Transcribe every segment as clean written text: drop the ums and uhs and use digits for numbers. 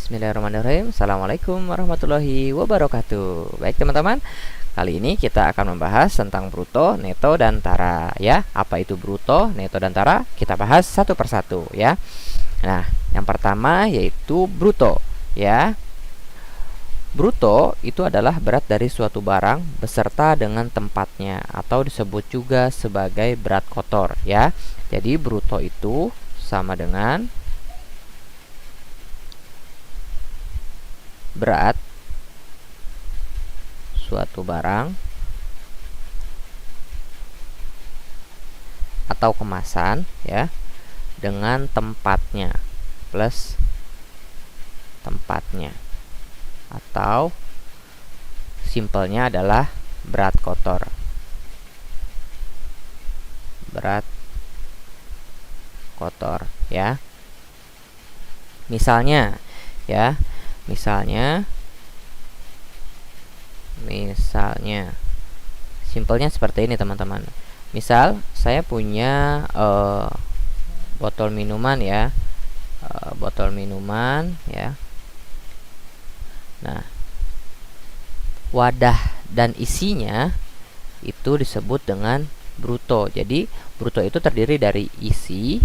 Bismillahirrahmanirrahim. Assalamualaikum warahmatullahi wabarakatuh. Baik teman-teman, kali ini kita akan membahas tentang bruto, neto, dan tara ya. Apa itu bruto, neto, dan tara? Kita bahas satu persatu ya. Nah, yang pertama yaitu bruto ya. Bruto itu adalah berat dari suatu barang beserta dengan tempatnya atau disebut juga sebagai berat kotor ya. Jadi bruto itu sama dengan berat suatu barang atau kemasan ya dengan tempatnya plus tempatnya, atau simpelnya adalah berat kotor. Berat kotor ya. Misalnya ya, misalnya simpelnya seperti ini teman-teman. Misal saya punya botol minuman ya, botol minuman ya. Nah, wadah dan isinya itu disebut dengan bruto. Jadi bruto itu terdiri dari isi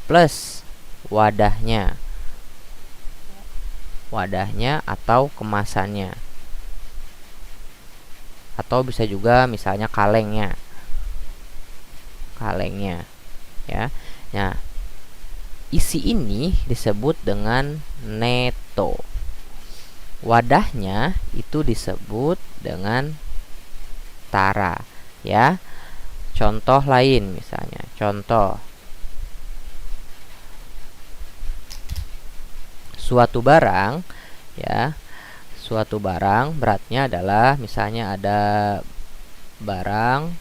plus wadahnya atau kemasannya, atau bisa juga misalnya kalengnya ya. Nah, isi ini disebut dengan neto. Wadahnya itu disebut dengan tara ya. Contoh lain misalnya, contoh suatu barang ya, suatu barang beratnya adalah, misalnya ada barang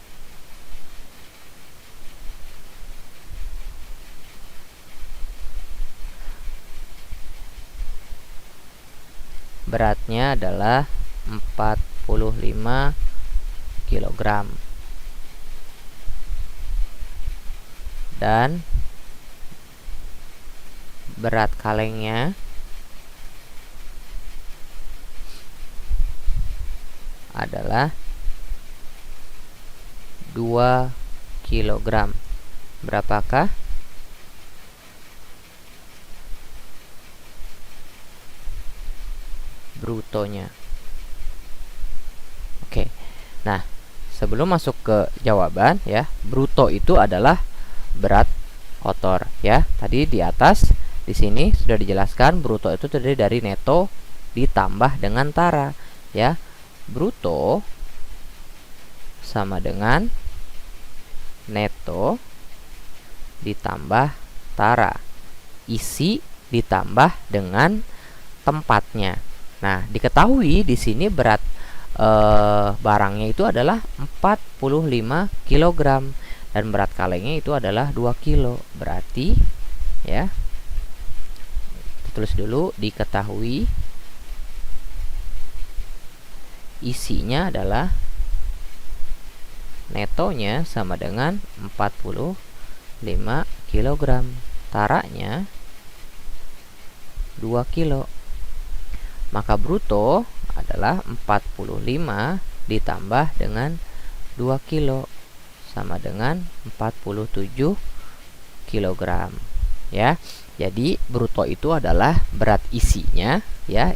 beratnya adalah 45 kg dan berat kalengnya adalah 2 kg. Berapakah? Brutonya. Oke. Nah, sebelum masuk ke jawaban ya, bruto itu adalah berat kotor ya. Tadi di atas di sini sudah dijelaskan bruto itu terdiri dari neto ditambah dengan tara ya. Bruto sama dengan neto ditambah tara, isi ditambah dengan tempatnya. Nah, diketahui di sini berat barangnya itu adalah 45 kg dan berat kalengnya itu adalah 2 kg. Berarti ya, tulis dulu, diketahui isinya adalah netonya sama dengan 45 kg, taranya 2 kg. Maka bruto adalah 45 ditambah dengan 2 kg sama dengan 47 kg ya. Jadi bruto itu adalah berat isinya ya,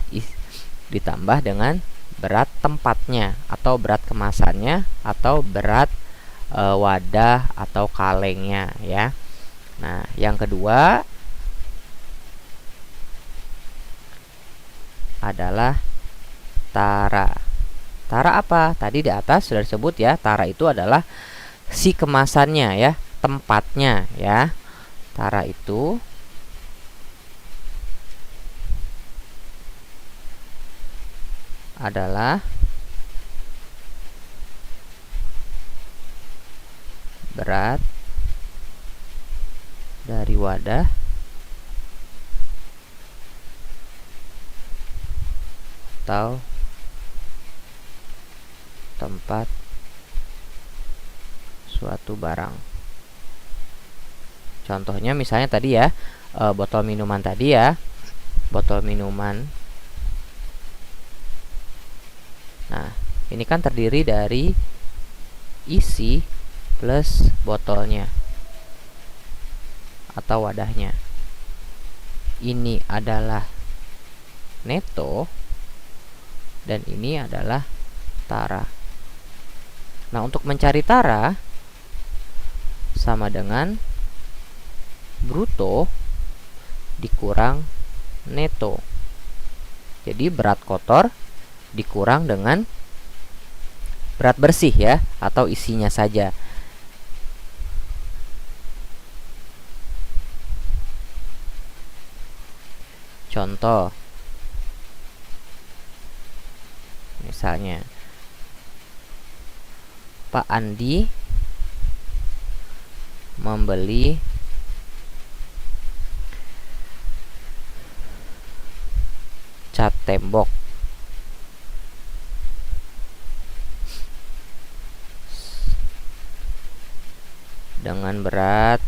ditambah dengan berat tempatnya atau berat kemasannya atau berat wadah atau kalengnya ya. Nah, yang kedua adalah tara. Tara apa? Tadi di atas sudah disebut ya, tara itu adalah si kemasannya ya, tempatnya ya. Tara itu adalah berat dari wadah atau tempat suatu barang. Contohnya misalnya tadi ya, botol minuman tadi ya. botol minuman. Nah, ini kan terdiri dari isi plus botolnya atau wadahnya. Ini adalah neto dan ini adalah tara. Nah, untuk mencari tara sama dengan bruto dikurang neto. Jadi berat kotor dikurang dengan berat bersih ya, atau isinya saja. Contoh, misalnya Pak Andi membeli cat tembok dengan berat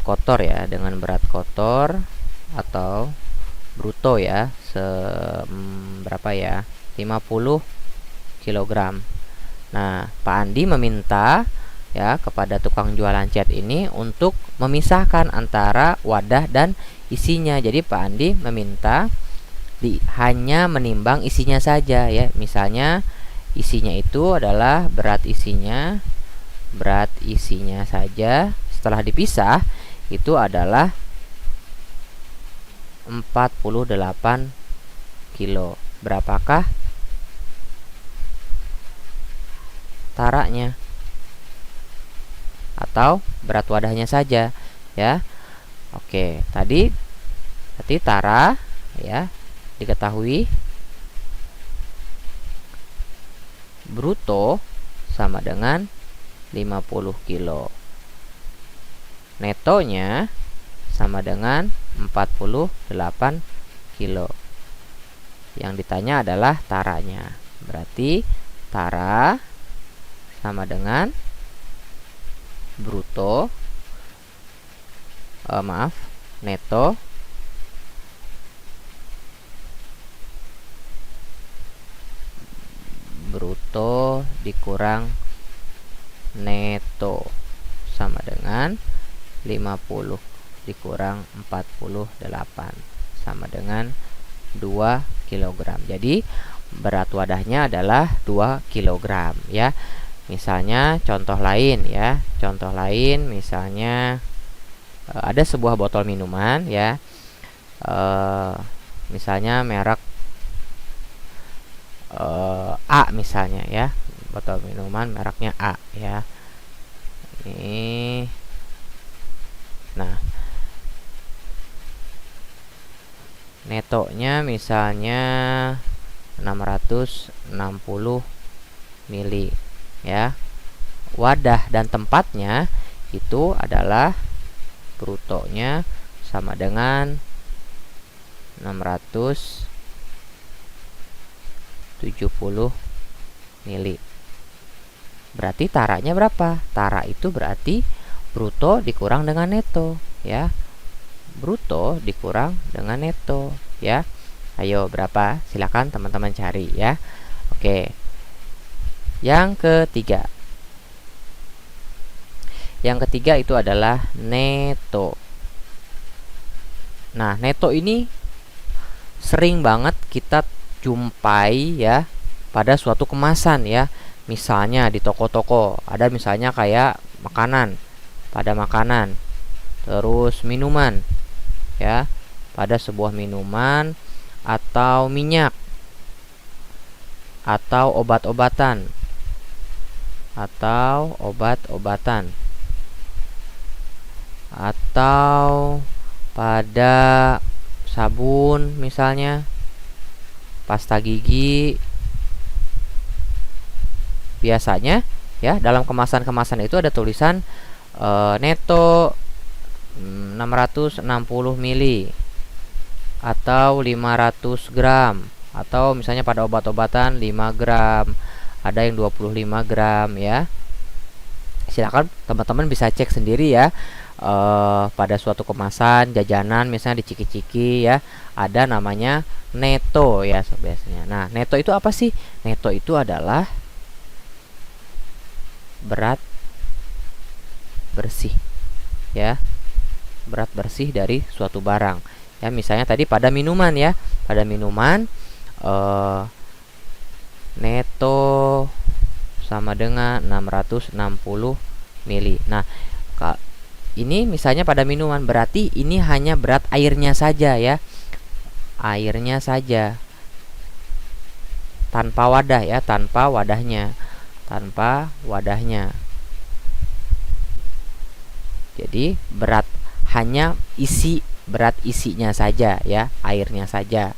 kotor ya, dengan berat kotor atau bruto ya, berapa ya, 50 kg. Nah, Pak Andi meminta ya kepada tukang jualan cat ini untuk memisahkan antara wadah dan isinya. Jadi Pak Andi meminta hanya menimbang isinya saja ya. Misalnya isinya itu adalah berat isinya saja. Setelah dipisah itu adalah 48 kilo. Berapakah taranya atau berat wadahnya saja ya? Oke, tadi tara ya diketahui bruto sama dengan 50 kilo. Netonya sama dengan 48 kilo. Yang ditanya adalah taranya. Berarti tara sama dengan bruto, neto dikurang neto sama dengan 50 dikurang 48 sama dengan 2 kg. Jadi berat wadahnya adalah 2 kg ya. Misalnya contoh lain ya. Contoh lain misalnya ada sebuah botol minuman ya. Misalnya merek A misalnya ya. Botol minuman mereknya A ya. Ini nah, netonya misalnya 660 mili ya. Wadah dan tempatnya itu adalah brutonya sama dengan 670 mili. Berarti taranya berapa? Tara itu berarti bruto dikurang dengan neto ya. Bruto dikurang dengan neto ya. Ayo berapa? Silakan teman-teman cari ya. Oke. Yang ketiga. Yang ketiga itu adalah neto. Nah, neto ini sering banget kita jumpai ya pada suatu kemasan ya. Misalnya di toko-toko ada misalnya kayak makanan, pada makanan, terus minuman ya, pada sebuah minuman atau minyak atau obat-obatan atau pada sabun misalnya, pasta gigi. Biasanya ya dalam kemasan-kemasan itu ada tulisan neto 660 mili atau 500 gram, atau misalnya pada obat-obatan 5 gram, ada yang 25 gram ya. Silakan teman-teman bisa cek sendiri ya. Pada suatu kemasan jajanan misalnya di Ciki-Ciki ya, ada namanya neto ya biasanya. Nah, neto itu apa sih? Neto itu adalah berat bersih ya, berat bersih dari suatu barang ya. Misalnya tadi pada minuman ya, pada minuman neto sama dengan 660 mili. Nah, ini misalnya pada minuman, berarti ini hanya berat airnya saja ya, airnya saja, tanpa wadah ya, tanpa wadahnya, tanpa wadahnya. Jadi berat hanya isi, berat isinya saja ya, airnya saja.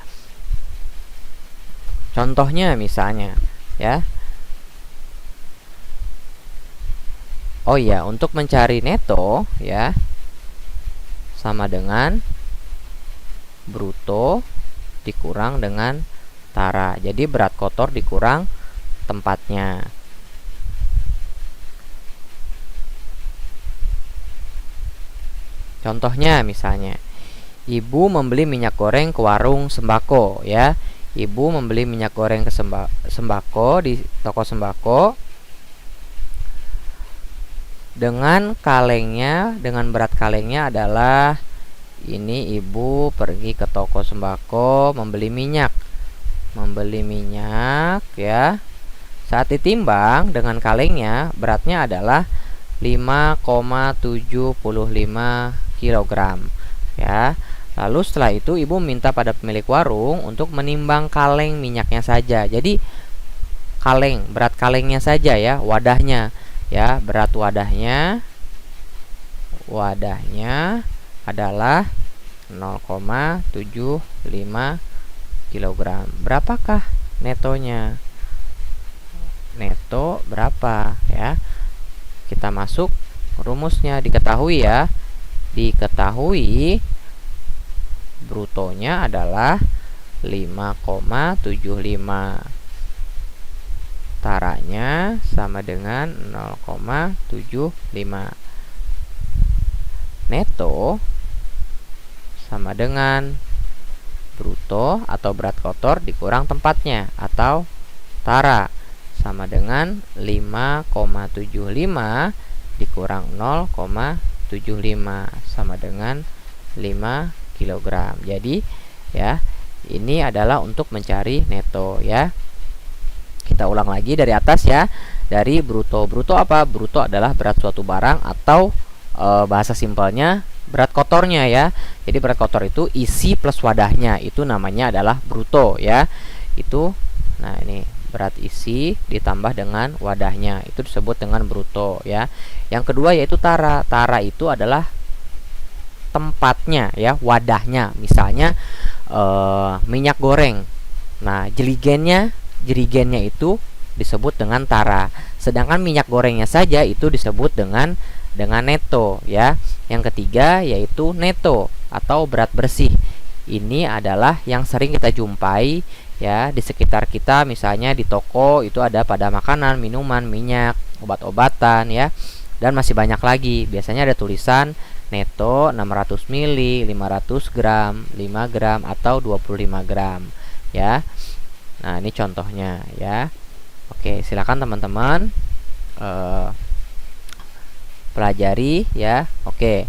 Contohnya misalnya ya. Oh iya, untuk mencari neto ya, sama dengan bruto dikurang dengan tara. Jadi berat kotor dikurang tempatnya. Contohnya misalnya, ibu membeli minyak goreng ke warung sembako ya. Ibu membeli minyak goreng ke sembako di toko sembako dengan kalengnya, dengan berat kalengnya adalah ini. Ibu pergi ke toko sembako membeli minyak ya. Saat ditimbang dengan kalengnya, beratnya adalah 5,75 kg ya. Lalu setelah itu ibu minta pada pemilik warung untuk menimbang kaleng minyaknya saja. Jadi kaleng, berat kalengnya saja ya, wadahnya ya, berat wadahnya adalah 0,75 kg. Berapakah netonya? Neto berapa ya? Kita masuk rumusnya. Diketahui ya, diketahui brutonya adalah 5,75, taranya sama dengan 0,75. Neto sama dengan bruto atau berat kotor dikurang tempatnya, atau tara sama dengan 5,75 dikurang 0,75 sama dengan 5 kg. Jadi ya, ini adalah untuk mencari neto ya. Kita ulang lagi dari atas ya. Dari bruto. Bruto apa? Bruto adalah berat suatu barang, atau bahasa simpelnya berat kotornya ya. Jadi berat kotor itu isi plus wadahnya, itu namanya adalah bruto ya. Itu, nah ini berat isi ditambah dengan wadahnya, itu disebut dengan bruto ya. Yang kedua yaitu tara. Tara itu adalah tempatnya ya, wadahnya. Misalnya minyak goreng. Nah, jerigennya itu disebut dengan tara. Sedangkan minyak gorengnya saja itu disebut dengan neto ya. Yang ketiga yaitu neto atau berat bersih. Ini adalah yang sering kita jumpai ya di sekitar kita. Misalnya di toko itu ada pada makanan, minuman, minyak, obat-obatan ya. Dan masih banyak lagi. Biasanya ada tulisan neto 600 mili, 500 gram, 5 gram, atau 25 gram ya. Nah, ini contohnya ya. Oke, silakan teman-teman pelajari ya. Oke,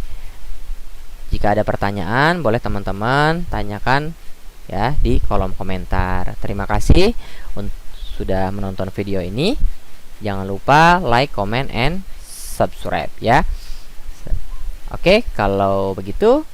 jika ada pertanyaan boleh teman-teman tanyakan ya di kolom komentar. Terima kasih sudah menonton video ini. Jangan lupa like, comment, and subscribe ya. Oke, kalau begitu